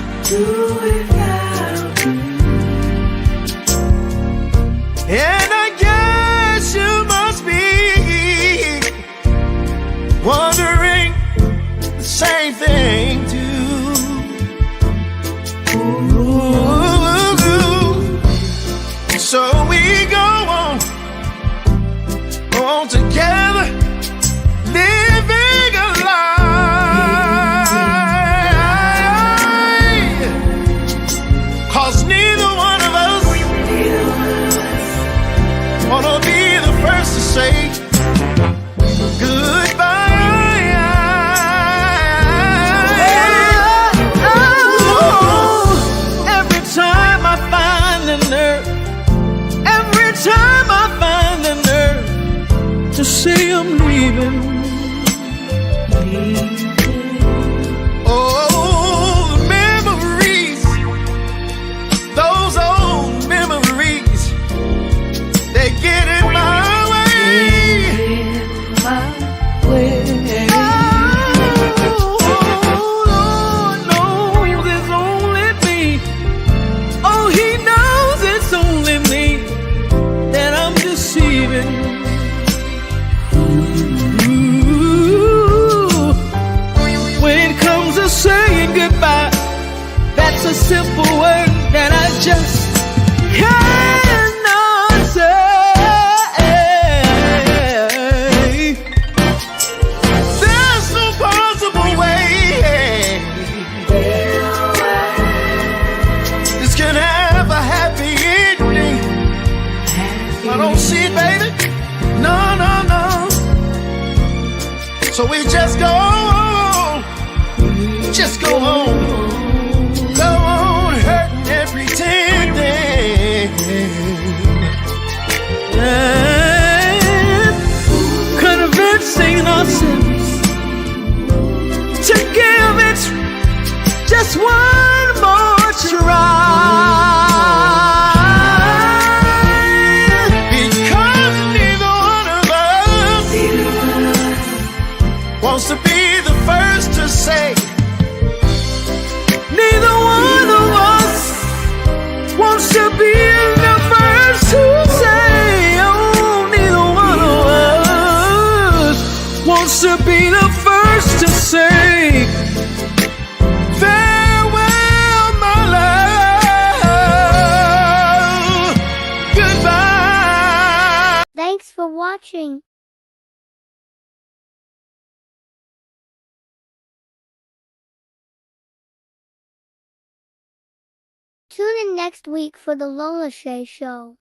And I guess you must be wondering the same thing too. say I'm leaving. Oh, the memories, those old memories, they get in my way. Oh, Lord knows it's only me. Oh, he knows it's only me that I'm deceiving. Ooh. When it comes to saying goodbye, that's a simple word that I just cannot say. There's no possible way this can have a happy ending. I don't see it, baby. No, no, no. So we just go on, go on hurting and pretending. And convincing ourselves to give it just one more try. Because neither one of us wants to be the first to say. Neither one of us wants to be the first to say. Oh, neither one of us wants to be the first to say. Farewell, my love. Goodbye. Thanks for watching. Tune in next week for the Lola Shae Show.